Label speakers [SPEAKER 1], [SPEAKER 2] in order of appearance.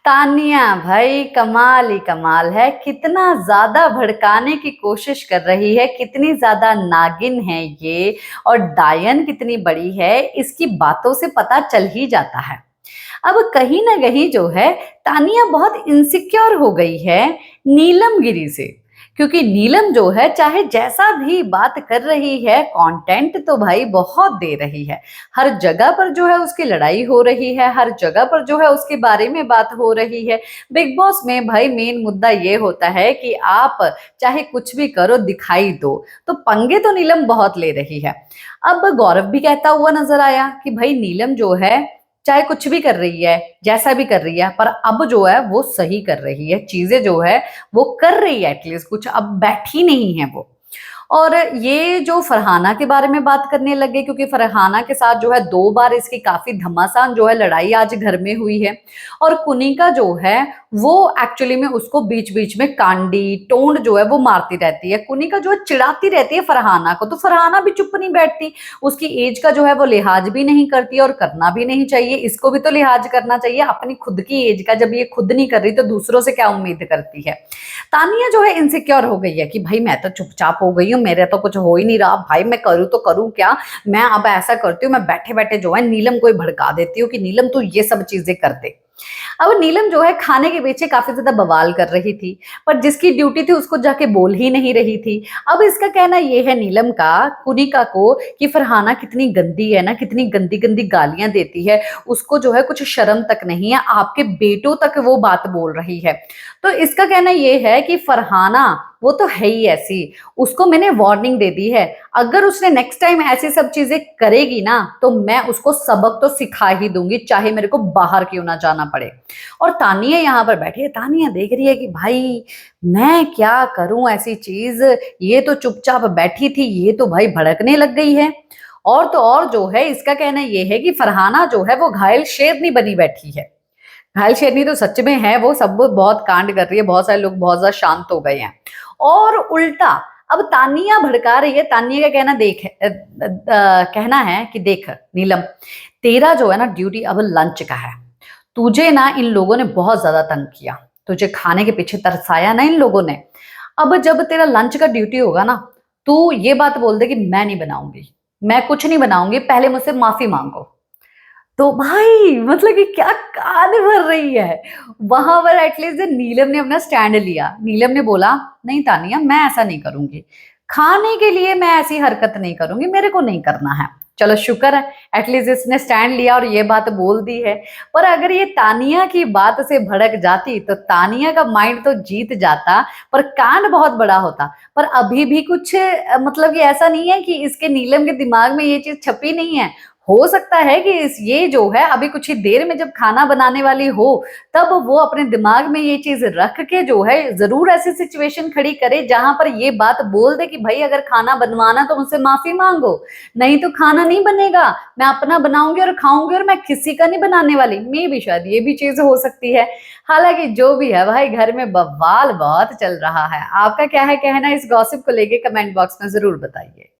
[SPEAKER 1] तानिया भाई कमाल ही कमाल है। कितना ज्यादा भड़काने की कोशिश कर रही है, कितनी ज्यादा नागिन है ये। और डायन कितनी बड़ी है इसकी बातों से पता चल ही जाता है। अब कहीं ना कहीं जो है तानिया बहुत इनसिक्योर हो गई है नीलम गिरी से। क्योंकि नीलम जो है चाहे जैसा भी बात कर रही है, कंटेंट तो भाई बहुत दे रही है। हर जगह पर जो है उसकी लड़ाई हो रही है, हर जगह पर जो है उसके बारे में बात हो रही है। बिग बॉस में भाई मेन मुद्दा ये होता है कि आप चाहे कुछ भी करो दिखाई दो। तो पंगे तो नीलम बहुत ले रही है। अब गौरव भी कहता हुआ नजर आया कि भाई नीलम जो है चाहे कुछ भी कर रही है, जैसा भी कर रही है, पर अब जो है वो सही कर रही है चीजें, जो है वो कर रही है एटलीस्ट कुछ, अब बैठी नहीं है वो। और ये जो फरहाना के बारे में बात करने लगे, क्योंकि फरहाना के साथ जो है 2 बार इसकी काफी घमासान जो है लड़ाई आज घर में हुई है। और कुनिका जो है वो एक्चुअली में उसको बीच बीच में कांडी टोंड जो है वो मारती रहती है। कुनिका जो है चिढ़ाती रहती है फरहाना को, तो फरहाना भी चुप नहीं बैठती। उसकी एज का जो है वो लिहाज भी नहीं करती और करना भी नहीं चाहिए। इसको भी तो लिहाज करना चाहिए अपनी खुद की एज का। जब ये खुद नहीं कर रही तो दूसरों से क्या उम्मीद करती है। तानिया जो है इनसिक्योर हो गई है कि भाई मैं तो चुपचाप हो गई हूँ, मेरे तो कुछ हो ही नहीं रहा, भाई मैं करूँ तो करूँ क्या। मैं अब ऐसा करती हूँ, मैं बैठे बैठे जो है नीलम को ही भड़का देती हूँ कि नीलम तू ये सब चीजें कर दे। अब नीलम जो है खाने के पीछे काफी ज्यादा बवाल कर रही थी, पर जिसकी ड्यूटी थी उसको जाके बोल ही नहीं रही थी। अब इसका कहना यह है नीलम का कुनिका को कि फरहाना कितनी गंदी है ना, कितनी गंदी गंदी गालियां देती है, उसको जो है कुछ शर्म तक नहीं है, आपके बेटों तक वो बात बोल रही है। तो इसका कहना यह है कि फरहाना वो तो है ही ऐसी, उसको मैंने वार्निंग दे दी है, अगर उसने नेक्स्ट टाइम ऐसी सब चीजें करेगी ना तो मैं उसको सबक तो सिखा ही दूंगी, चाहे मेरे को बाहर क्यों ना जाना पड़े। और तानिया यहाँ पर बैठी है, तानिया देख रही है कि भाई मैं क्या करूं ऐसी चीज। ये तो चुपचाप बैठी थी, ये तो भाई भड़कने लग गई है। और तो और जो है इसका कहना यह है कि फरहाना जो है वो घायल शेरनी बनी बैठी है। घायल शेरनी तो सच में है, वो सब बहुत कांड कर रही है, बहुत सारे लोग बहुत ज्यादा शांत हो गए हैं। और उल्टा अब तानिया भड़का रही है। तानिया का कहना कहना है कि देख नीलम, तेरा जो है ना ड्यूटी अब लंच का है। तुझे ना इन लोगों ने बहुत ज्यादा तंग किया, तुझे खाने के पीछे तरसाया ना इन लोगों ने। अब जब तेरा लंच का ड्यूटी होगा ना, तू ये बात बोल दे कि मैं नहीं बनाऊंगी, मैं कुछ नहीं बनाऊंगी, पहले मुझसे माफी मांगो। तो भाई मतलब कि क्या कान भर रही है। वहां पर एटलीस्ट नीलम ने अपना स्टैंड लिया। नीलम ने बोला नहीं तानिया, मैं ऐसा नहीं करूंगी, खाने के लिए मैं ऐसी हरकत नहीं करूंगी, मेरे को नहीं करना है। चलो शुक्र है एटलीस्ट इसने स्टैंड लिया और ये बात बोल दी है। पर अगर ये तानिया की बात से भड़क जाती तो तानिया का माइंड तो जीत जाता, पर कांड बहुत बड़ा होता। पर अभी भी कुछ मतलब कि ऐसा नहीं है कि इसके नीलम के दिमाग में ये चीज छपी नहीं है। हो सकता है कि ये जो है अभी कुछ ही देर में जब खाना बनाने वाली हो तब वो अपने दिमाग में ये चीज रख के जो है जरूर ऐसी सिचुएशन खड़ी करे जहां पर ये बात बोल दे कि भाई अगर खाना बनवाना तो मुझसे माफी मांगो, नहीं तो खाना नहीं बनेगा, मैं अपना बनाऊंगी और खाऊंगी और मैं किसी का नहीं बनाने वाली। मे भी शायद ये भी चीज हो सकती है। हालांकि जो भी है भाई घर में बवाल बहुत चल रहा है। आपका क्या है कहना इस गॉसिप को लेके, कमेंट बॉक्स में जरूर बताइए।